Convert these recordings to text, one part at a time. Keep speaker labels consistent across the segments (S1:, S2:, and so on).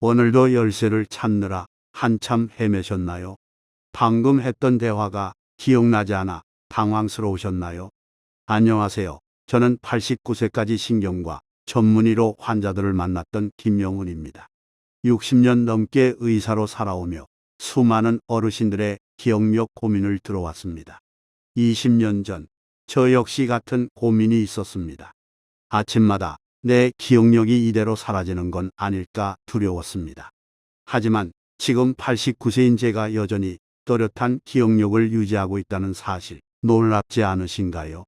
S1: 오늘도 열쇠를 찾느라 한참 헤매셨나요? 방금 했던 대화가 기억나지 않아 당황스러우셨나요? 안녕하세요. 저는 89세까지 신경과 전문의로 환자들을 만났던 김영훈입니다. 60년 넘게 의사로 살아오며 수많은 어르신들의 기억력 고민을 들어왔습니다. 20년 전, 저 역시 같은 고민이 있었습니다. 아침마다 내 기억력이 이대로 사라지는 건 아닐까 두려웠습니다. 하지만 지금 89세인 제가 여전히 또렷한 기억력을 유지하고 있다는 사실, 놀랍지 않으신가요?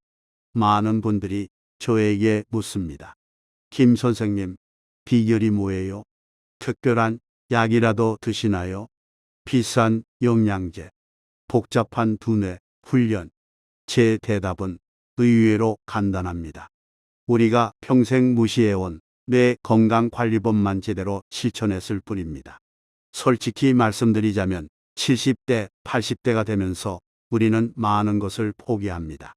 S1: 많은 분들이 저에게 묻습니다. 김 선생님, 비결이 뭐예요? 특별한 약이라도 드시나요? 비싼 영양제, 복잡한 두뇌 훈련. 제 대답은 의외로 간단합니다. 우리가 평생 무시해온 뇌 건강관리법만 제대로 실천했을 뿐입니다. 솔직히 말씀드리자면 70대, 80대가 되면서 우리는 많은 것을 포기합니다.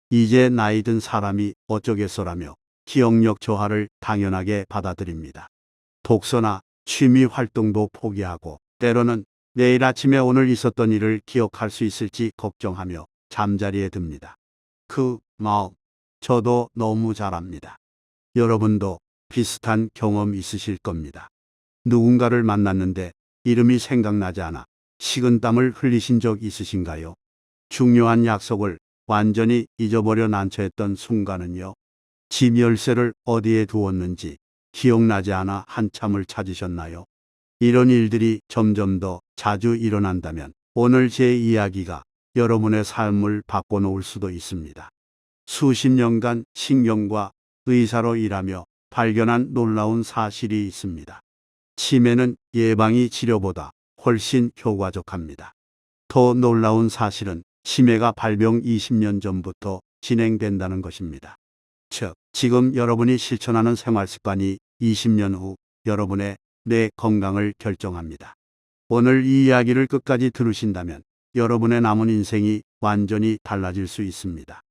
S1: 이제 나이 든 사람이 어쩌겠어라며 기억력 저하를 당연하게 받아들입니다. 독서나 취미 활동도 포기하고 때로는 내일 아침에 오늘 있었던 일을 기억할 수 있을지 걱정하며 잠자리에 듭니다. 그 마음, 저도 너무 잘 압니다. 여러분도 비슷한 경험 있으실 겁니다. 누군가를 만났는데 이름이 생각나지 않아 식은땀을 흘리신 적 있으신가요? 중요한 약속을 완전히 잊어버려 난처했던 순간은요. 집 열쇠를 어디에 두었는지 기억나지 않아 한참을 찾으셨나요? 이런 일들이 점점 더 자주 일어난다면 오늘 제 이야기가 여러분의 삶을 바꿔놓을 수도 있습니다. 수십 년간 신경과 의사로 일하며 발견한 놀라운 사실이 있습니다. 치매는 예방이 치료보다 훨씬 효과적합니다. 더 놀라운 사실은 치매가 발병 20년 전부터 진행된다는 것입니다. 즉, 지금 여러분이 실천하는 생활 습관이 20년 후 여러분의 뇌 건강을 결정합니다. 오늘 이 이야기를 끝까지 들으신다면 여러분의 남은 인생이 완전히 달라질 수 있습니다.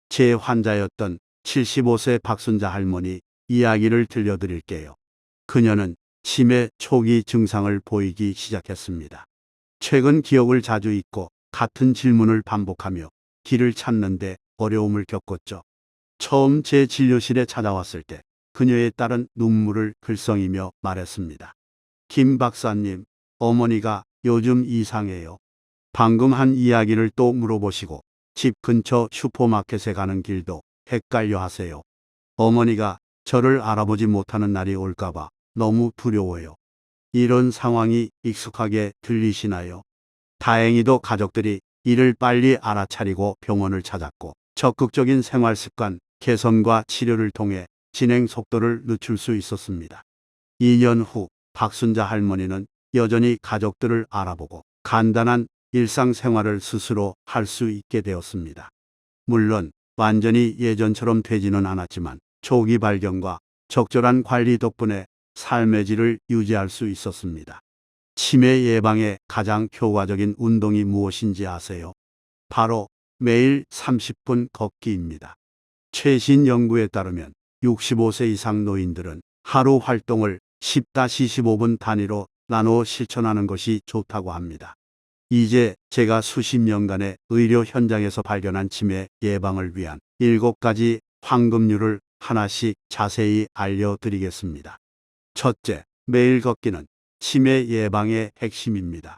S1: 제 환자였던 75세 박순자 할머니 이야기를 들려드릴게요. 그녀는 치매 초기 증상을 보이기 시작했습니다. 최근 기억을 자주 잊고 같은 질문을 반복하며 길을 찾는데 어려움을 겪었죠. 처음 제 진료실에 찾아왔을 때 그녀의 딸은 눈물을 글썽이며 말했습니다. 김 박사님, 어머니가 요즘 이상해요. 방금 한 이야기를 또 물어보시고 집 근처 슈퍼마켓에 가는 길도 헷갈려 하세요. 어머니가 저를 알아보지 못하는 날이 올까봐 너무 두려워요. 이런 상황이 익숙하게 들리시나요? 다행히도 가족들이 이를 빨리 알아차리고 병원을 찾았고 적극적인 생활 습관 개선과 치료를 통해 진행 속도를 늦출 수 있었습니다. 2년 후 박순자 할머니는 여전히 가족들을 알아보고 간단한 일상생활을 스스로 할 수 있게 되었습니다. 물론 완전히 예전처럼 되지는 않았지만 초기 발견과 적절한 관리 덕분에 삶의 질을 유지할 수 있었습니다. 치매 예방에 가장 효과적인 운동이 무엇인지 아세요? 바로 매일 30분 걷기입니다. 최신 연구에 따르면 65세 이상 노인들은 하루 활동을 10-15분 단위로 나누어 실천하는 것이 좋다고 합니다. 이제 제가 수십 년간의 의료 현장에서 발견한 치매 예방을 위한 7가지 황금률을 하나씩 자세히 알려드리겠습니다. 첫째, 매일 걷기는 치매 예방의 핵심입니다.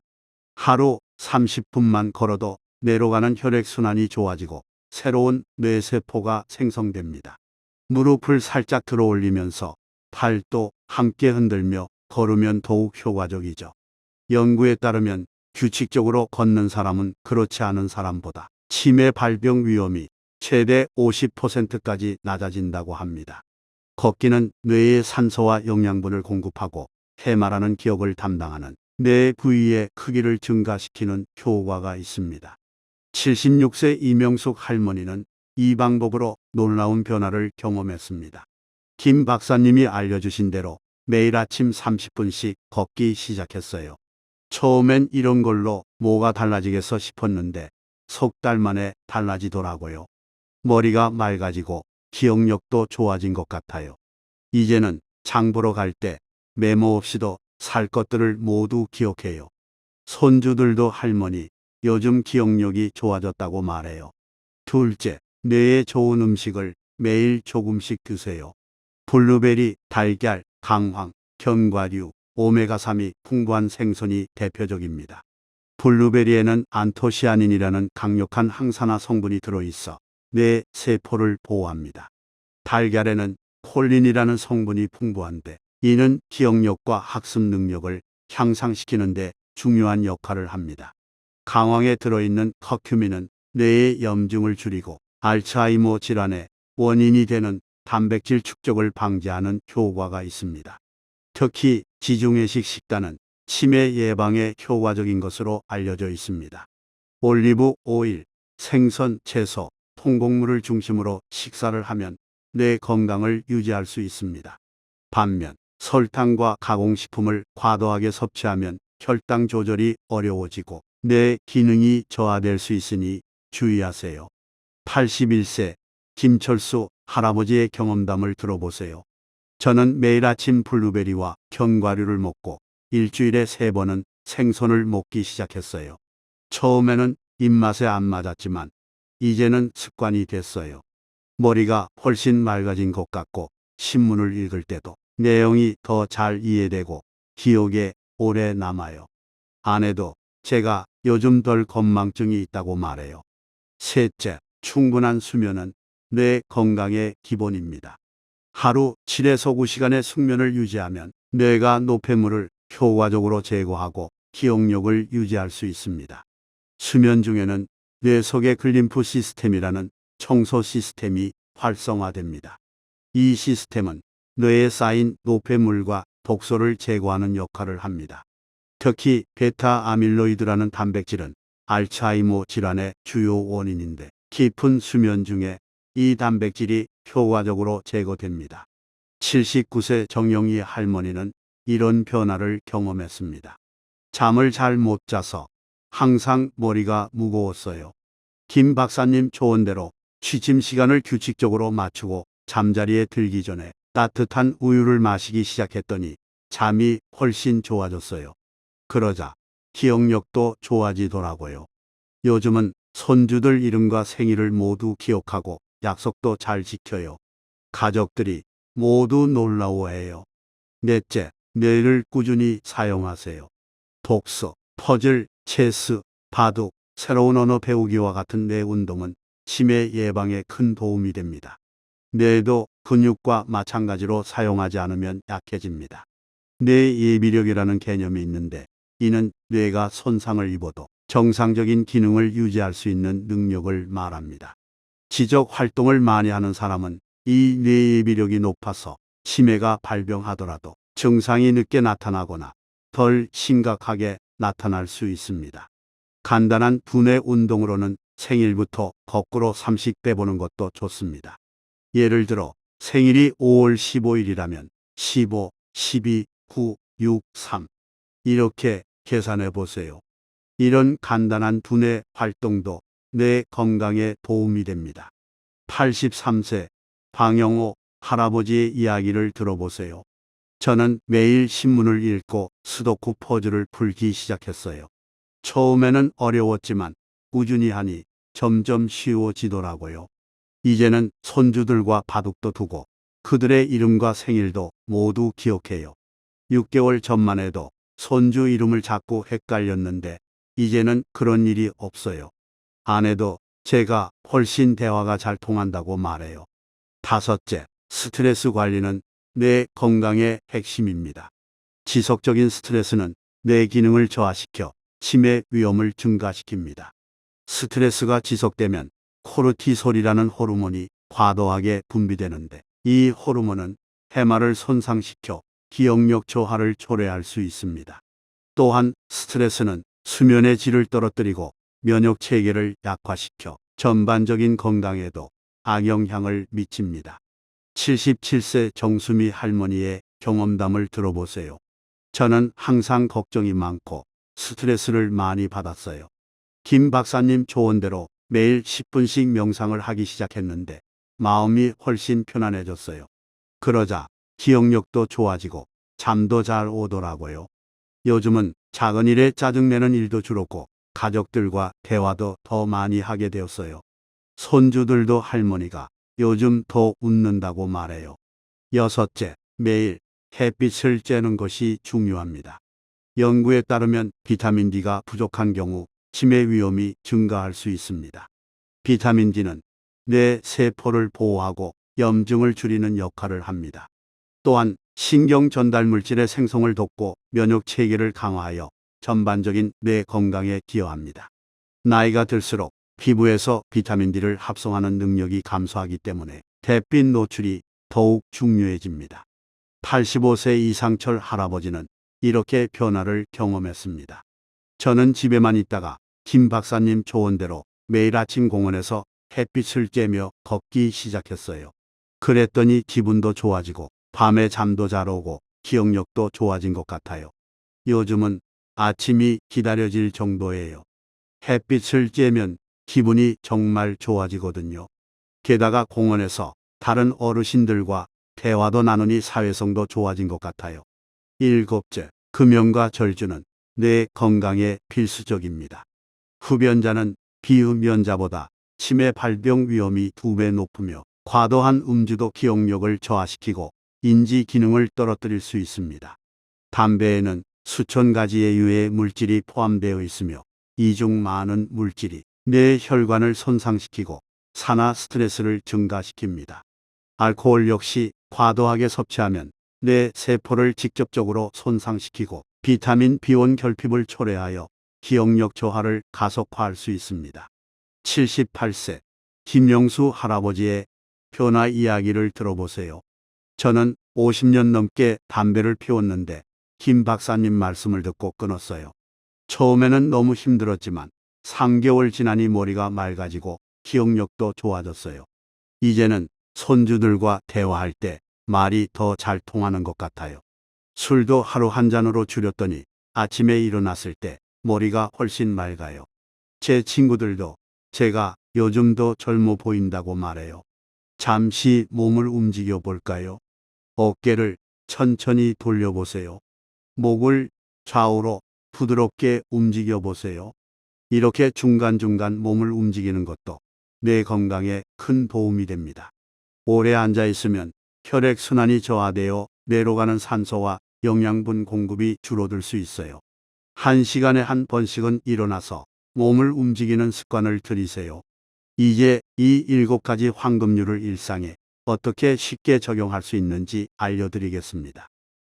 S1: 하루 30분만 걸어도 뇌로 가는 혈액순환이 좋아지고 새로운 뇌세포가 생성됩니다. 무릎을 살짝 들어 올리면서 팔도 함께 흔들며 걸으면 더욱 효과적이죠. 연구에 따르면 규칙적으로 걷는 사람은 그렇지 않은 사람보다 치매 발병 위험이 최대 50%까지 낮아진다고 합니다. 걷기는 뇌에 산소와 영양분을 공급하고 해마라는 기억을 담당하는 뇌 부위의 크기를 증가시키는 효과가 있습니다. 76세 이명숙 할머니는 이 방법으로 놀라운 변화를 경험했습니다. 김 박사님이 알려주신 대로 매일 아침 30분씩 걷기 시작했어요. 처음엔 이런 걸로 뭐가 달라지겠어 싶었는데 석 달 만에 달라지더라고요. 머리가 맑아지고 기억력도 좋아진 것 같아요. 이제는 장 보러 갈 때 메모 없이도 살 것들을 모두 기억해요. 손주들도 할머니, 요즘 기억력이 좋아졌다고 말해요. 둘째, 뇌에 좋은 음식을 매일 조금씩 드세요. 블루베리, 달걀, 강황, 견과류, 오메가3이 풍부한 생선이 대표적입니다. 블루베리에는 안토시아닌이라는 강력한 항산화 성분이 들어있어 뇌 세포를 보호합니다. 달걀에는 콜린이라는 성분이 풍부한데 이는 기억력과 학습 능력을 향상시키는 데 중요한 역할을 합니다. 강황에 들어있는 커큐민은 뇌의 염증을 줄이고 알츠하이머 질환의 원인이 되는 단백질 축적을 방지하는 효과가 있습니다. 특히 지중해식 식단은 치매 예방에 효과적인 것으로 알려져 있습니다. 올리브 오일, 생선, 채소, 통곡물을 중심으로 식사를 하면 뇌 건강을 유지할 수 있습니다. 반면 설탕과 가공식품을 과도하게 섭취하면 혈당 조절이 어려워지고 뇌 기능이 저하될 수 있으니 주의하세요. 81세 김철수 할아버지의 경험담을 들어보세요. 저는 매일 아침 블루베리와 견과류를 먹고 일주일에 3번은 생선을 먹기 시작했어요. 처음에는 입맛에 안 맞았지만 이제는 습관이 됐어요. 머리가 훨씬 맑아진 것 같고 신문을 읽을 때도 내용이 더 잘 이해되고 기억에 오래 남아요. 아내도 제가 요즘 덜 건망증이 있다고 말해요. 셋째, 충분한 수면은 뇌 건강의 기본입니다. 하루 7에서 9시간의 숙면을 유지하면 뇌가 노폐물을 효과적으로 제거하고 기억력을 유지할 수 있습니다. 수면 중에는 뇌 속의 글림프 시스템이라는 청소 시스템이 활성화됩니다. 이 시스템은 뇌에 쌓인 노폐물과 독소를 제거하는 역할을 합니다. 특히 베타 아밀로이드라는 단백질은 알츠하이머 질환의 주요 원인인데 깊은 수면 중에 이 단백질이 효과적으로 제거됩니다. 79세 정영희 할머니는 이런 변화를 경험했습니다. 잠을 잘 못 자서 항상 머리가 무거웠어요. 김 박사님 조언대로 취침 시간을 규칙적으로 맞추고 잠자리에 들기 전에 따뜻한 우유를 마시기 시작했더니 잠이 훨씬 좋아졌어요. 그러자 기억력도 좋아지더라고요. 요즘은 손주들 이름과 생일을 모두 기억하고 약속도 잘 지켜요. 가족들이 모두 놀라워해요. 넷째, 뇌를 꾸준히 사용하세요. 독서, 퍼즐, 체스, 바둑, 새로운 언어 배우기와 같은 뇌 운동은 치매 예방에 큰 도움이 됩니다. 뇌도 근육과 마찬가지로 사용하지 않으면 약해집니다. 뇌 예비력이라는 개념이 있는데 이는 뇌가 손상을 입어도 정상적인 기능을 유지할 수 있는 능력을 말합니다. 지적 활동을 많이 하는 사람은 이 뇌예비력이 높아서 치매가 발병하더라도 증상이 늦게 나타나거나 덜 심각하게 나타날 수 있습니다. 간단한 두뇌 운동으로는 생일부터 거꾸로 30배 보는 것도 좋습니다. 예를 들어 생일이 5월 15일이라면 15, 12, 9, 6, 3 이렇게 계산해 보세요. 이런 간단한 두뇌 활동도 뇌 건강에 도움이 됩니다. 83세 방영호 할아버지의 이야기를 들어보세요. 저는 매일 신문을 읽고 스도쿠 퍼즐을 풀기 시작했어요. 처음에는 어려웠지만 꾸준히 하니 점점 쉬워지더라고요. 이제는 손주들과 바둑도 두고 그들의 이름과 생일도 모두 기억해요. 6개월 전만 해도 손주 이름을 자꾸 헷갈렸는데 이제는 그런 일이 없어요. 아내도 제가 훨씬 대화가 잘 통한다고 말해요. 다섯째, 스트레스 관리는 뇌 건강의 핵심입니다. 지속적인 스트레스는 뇌 기능을 저하시켜 치매 위험을 증가시킵니다. 스트레스가 지속되면 코르티솔이라는 호르몬이 과도하게 분비되는데 이 호르몬은 해마를 손상시켜 기억력 저하를 초래할 수 있습니다. 또한 스트레스는 수면의 질을 떨어뜨리고 면역 체계를 약화시켜 전반적인 건강에도 악영향을 미칩니다. 77세 정수미 할머니의 경험담을 들어보세요. 저는 항상 걱정이 많고 스트레스를 많이 받았어요. 김 박사님 조언대로 매일 10분씩 명상을 하기 시작했는데 마음이 훨씬 편안해졌어요. 그러자 기억력도 좋아지고 잠도 잘 오더라고요. 요즘은 작은 일에 짜증내는 일도 줄었고 가족들과 대화도 더 많이 하게 되었어요. 손주들도 할머니가 요즘 더 웃는다고 말해요. 여섯째, 매일 햇빛을 쬐는 것이 중요합니다. 연구에 따르면 비타민 D가 부족한 경우 치매 위험이 증가할 수 있습니다. 비타민 D는 뇌 세포를 보호하고 염증을 줄이는 역할을 합니다. 또한 신경 전달 물질의 생성을 돕고 면역 체계를 강화하여 전반적인 뇌 건강에 기여합니다. 나이가 들수록 피부에서 비타민 D를 합성하는 능력이 감소하기 때문에 햇빛 노출이 더욱 중요해집니다. 85세 이상철 할아버지는 이렇게 변화를 경험했습니다. 저는 집에만 있다가 김 박사님 조언대로 매일 아침 공원에서 햇빛을 쬐며 걷기 시작했어요. 그랬더니 기분도 좋아지고 밤에 잠도 잘 오고 기억력도 좋아진 것 같아요. 요즘은 아침이 기다려질 정도예요. 햇빛을 쬐면 기분이 정말 좋아지거든요. 게다가 공원에서 다른 어르신들과 대화도 나누니 사회성도 좋아진 것 같아요. 일곱째, 금연과 절주는 뇌 건강에 필수적입니다. 흡연자는 비흡연자보다 치매 발병 위험이 2배 높으며 과도한 음주도 기억력을 저하시키고 인지 기능을 떨어뜨릴 수 있습니다. 담배에는 수천 가지의 유해 물질이 포함되어 있으며 이 중 많은 물질이 뇌 혈관을 손상시키고 산화 스트레스를 증가시킵니다. 알코올 역시 과도하게 섭취하면 뇌 세포를 직접적으로 손상시키고 비타민 B1 결핍을 초래하여 기억력 저하를 가속화할 수 있습니다. 78세 김영수 할아버지의 변화 이야기를 들어보세요. 저는 50년 넘게 담배를 피웠는데 김 박사님 말씀을 듣고 끊었어요. 처음에는 너무 힘들었지만 3개월 지나니 머리가 맑아지고 기억력도 좋아졌어요. 이제는 손주들과 대화할 때 말이 더 잘 통하는 것 같아요. 술도 하루 한 잔으로 줄였더니 아침에 일어났을 때 머리가 훨씬 맑아요. 제 친구들도 제가 요즘 더 젊어 보인다고 말해요. 잠시 몸을 움직여 볼까요? 어깨를 천천히 돌려보세요. 목을 좌우로 부드럽게 움직여 보세요. 이렇게 중간중간 몸을 움직이는 것도 뇌 건강에 큰 도움이 됩니다. 오래 앉아 있으면 혈액순환이 저하되어 뇌로 가는 산소와 영양분 공급이 줄어들 수 있어요. 1시간에 한 번씩은 일어나서 몸을 움직이는 습관을 들이세요. 이제 이 7가지 황금률을 일상에 어떻게 쉽게 적용할 수 있는지 알려드리겠습니다.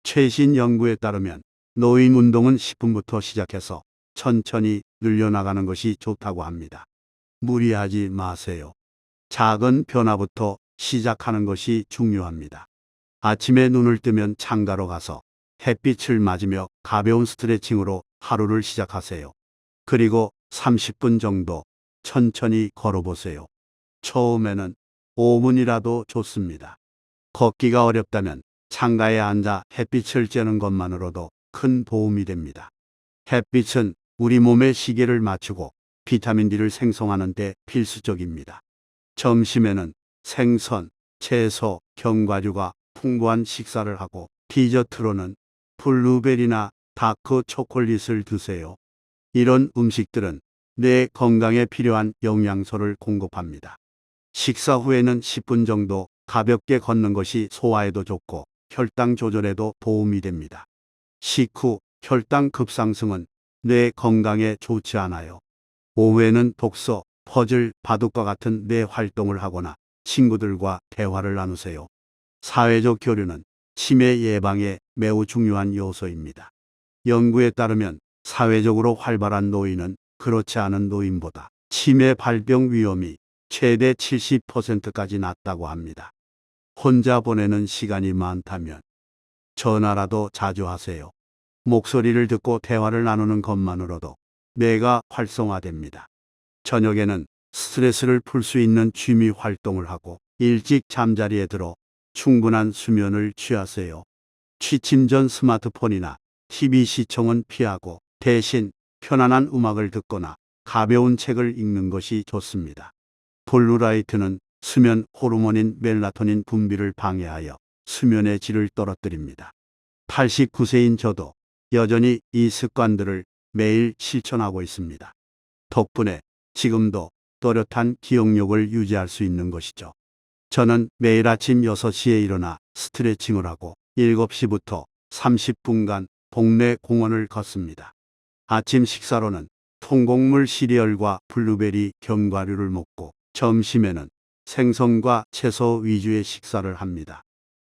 S1: 최신 연구에 따르면 노인 운동은 10분부터 시작해서 천천히 늘려나가는 것이 좋다고 합니다. 무리하지 마세요. 작은 변화부터 시작하는 것이 중요합니다. 아침에 눈을 뜨면 창가로 가서 햇빛을 맞으며 가벼운 스트레칭으로 하루를 시작하세요. 그리고 30분 정도 천천히 걸어보세요. 처음에는 5분이라도 좋습니다. 걷기가 어렵다면 창가에 앉아 햇빛을 쬐는 것만으로도 큰 도움이 됩니다. 햇빛은 우리 몸의 시계를 맞추고 비타민 D를 생성하는 데 필수적입니다. 점심에는 생선, 채소, 견과류가 풍부한 식사를 하고 디저트로는 블루베리나 다크 초콜릿을 드세요. 이런 음식들은 뇌 건강에 필요한 영양소를 공급합니다. 식사 후에는 10분 정도 가볍게 걷는 것이 소화에도 좋고 혈당 조절에도 도움이 됩니다. 식후 혈당 급상승은 뇌 건강에 좋지 않아요. 오후에는 독서, 퍼즐, 바둑과 같은 뇌 활동을 하거나 친구들과 대화를 나누세요. 사회적 교류는 치매 예방에 매우 중요한 요소입니다. 연구에 따르면 사회적으로 활발한 노인은 그렇지 않은 노인보다 치매 발병 위험이 최대 70%까지 낮다고 합니다. 혼자 보내는 시간이 많다면 전화라도 자주 하세요. 목소리를 듣고 대화를 나누는 것만으로도 뇌가 활성화됩니다. 저녁에는 스트레스를 풀 수 있는 취미 활동을 하고 일찍 잠자리에 들어 충분한 수면을 취하세요. 취침 전 스마트폰이나 TV 시청은 피하고 대신 편안한 음악을 듣거나 가벼운 책을 읽는 것이 좋습니다. 블루라이트는 수면 호르몬인 멜라토닌 분비를 방해하여 수면의 질을 떨어뜨립니다. 89세인 저도 여전히 이 습관들을 매일 실천하고 있습니다. 덕분에 지금도 또렷한 기억력을 유지할 수 있는 것이죠. 저는 매일 아침 6시에 일어나 스트레칭을 하고 7시부터 30분간 동네 공원을 걷습니다. 아침 식사로는 통곡물 시리얼과 블루베리 견과류를 먹고 점심에는 생선과 채소 위주의 식사를 합니다.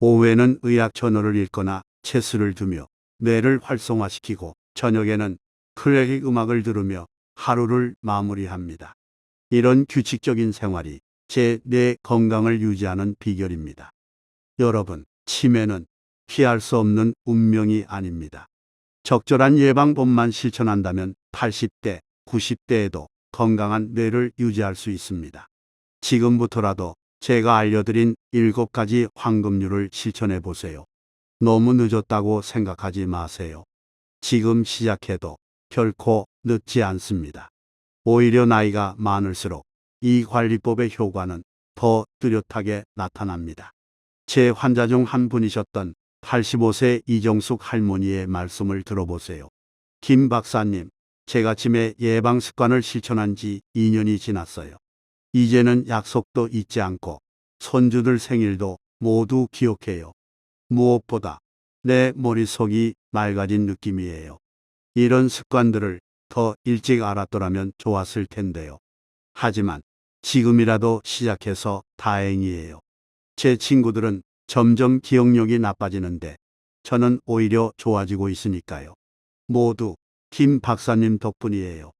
S1: 오후에는 의학 저널을 읽거나 체스를 두며 뇌를 활성화시키고 저녁에는 클래식 음악을 들으며 하루를 마무리합니다. 이런 규칙적인 생활이 제 뇌 건강을 유지하는 비결입니다. 여러분, 치매는 피할 수 없는 운명이 아닙니다. 적절한 예방법만 실천한다면 80대, 90대에도 건강한 뇌를 유지할 수 있습니다. 지금부터라도 제가 알려드린 7가지 황금률을 실천해 보세요. 너무 늦었다고 생각하지 마세요. 지금 시작해도 결코 늦지 않습니다. 오히려 나이가 많을수록 이 관리법의 효과는 더 뚜렷하게 나타납니다. 제 환자 중 한 분이셨던 85세 이정숙 할머니의 말씀을 들어보세요. 김 박사님, 제가 치매 예방 습관을 실천한 지 2년이 지났어요. 이제는 약속도 잊지 않고 손주들 생일도 모두 기억해요. 무엇보다 내 머릿속이 맑아진 느낌이에요. 이런 습관들을 더 일찍 알았더라면 좋았을 텐데요. 하지만 지금이라도 시작해서 다행이에요. 제 친구들은 점점 기억력이 나빠지는데 저는 오히려 좋아지고 있으니까요. 모두 김 박사님 덕분이에요.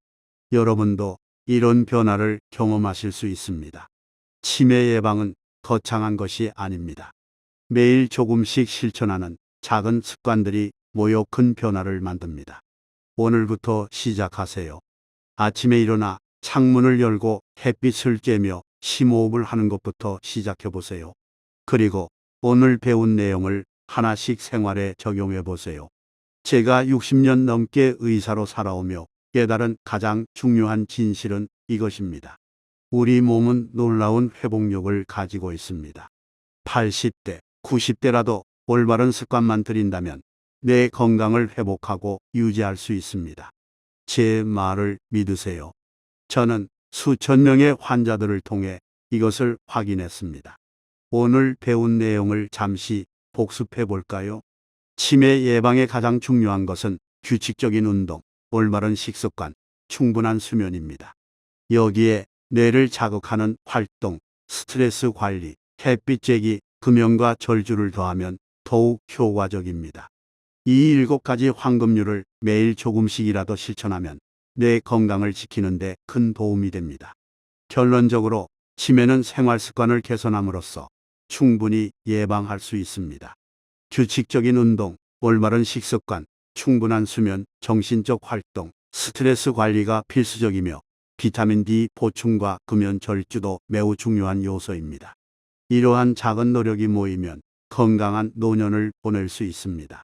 S1: 여러분도 이런 변화를 경험하실 수 있습니다. 치매 예방은 거창한 것이 아닙니다. 매일 조금씩 실천하는 작은 습관들이 모여 큰 변화를 만듭니다. 오늘부터 시작하세요. 아침에 일어나 창문을 열고 햇빛을 쬐며 심호흡을 하는 것부터 시작해 보세요. 그리고 오늘 배운 내용을 하나씩 생활에 적용해 보세요. 제가 60년 넘게 의사로 살아오며 깨달은 가장 중요한 진실은 이것입니다. 우리 몸은 놀라운 회복력을 가지고 있습니다. 80대, 90대라도 올바른 습관만 들인다면 내 건강을 회복하고 유지할 수 있습니다. 제 말을 믿으세요. 저는 수천 명의 환자들을 통해 이것을 확인했습니다. 오늘 배운 내용을 잠시 복습해 볼까요? 치매 예방에 가장 중요한 것은 규칙적인 운동, 올바른 식습관, 충분한 수면입니다. 여기에 뇌를 자극하는 활동, 스트레스 관리, 햇빛 쬐기, 금연과 절주를 더하면 더욱 효과적입니다. 이 7가지 황금률을 매일 조금씩이라도 실천하면 뇌 건강을 지키는 데 큰 도움이 됩니다. 결론적으로 치매는 생활 습관을 개선함으로써 충분히 예방할 수 있습니다. 규칙적인 운동, 올바른 식습관, 충분한 수면, 정신적 활동, 스트레스 관리가 필수적이며 비타민 D 보충과 금연 절주도 매우 중요한 요소입니다. 이러한 작은 노력이 모이면 건강한 노년을 보낼 수 있습니다.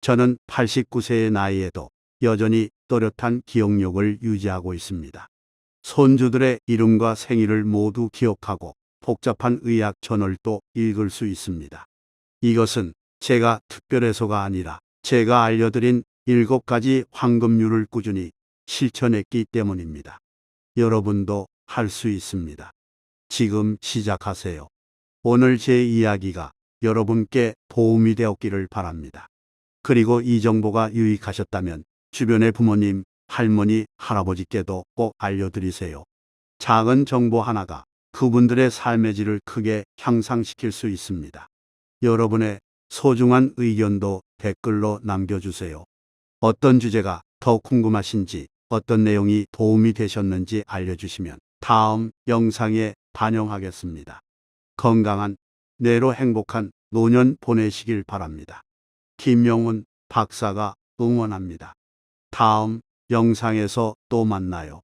S1: 저는 89세의 나이에도 여전히 또렷한 기억력을 유지하고 있습니다. 손주들의 이름과 생일을 모두 기억하고 복잡한 의학 저널도 읽을 수 있습니다. 이것은 제가 특별해서가 아니라 제가 알려드린 7가지 황금률을 꾸준히 실천했기 때문입니다. 여러분도 할 수 있습니다. 지금 시작하세요. 오늘 제 이야기가 여러분께 도움이 되었기를 바랍니다. 그리고 이 정보가 유익하셨다면 주변의 부모님, 할머니, 할아버지께도 꼭 알려드리세요. 작은 정보 하나가 그분들의 삶의 질을 크게 향상시킬 수 있습니다. 여러분의 소중한 의견도 댓글로 남겨주세요. 어떤 주제가 더 궁금하신지, 어떤 내용이 도움이 되셨는지 알려주시면 다음 영상에 반영하겠습니다. 건강한 뇌로 행복한 노년 보내시길 바랍니다. 김영훈 박사가 응원합니다. 다음 영상에서 또 만나요.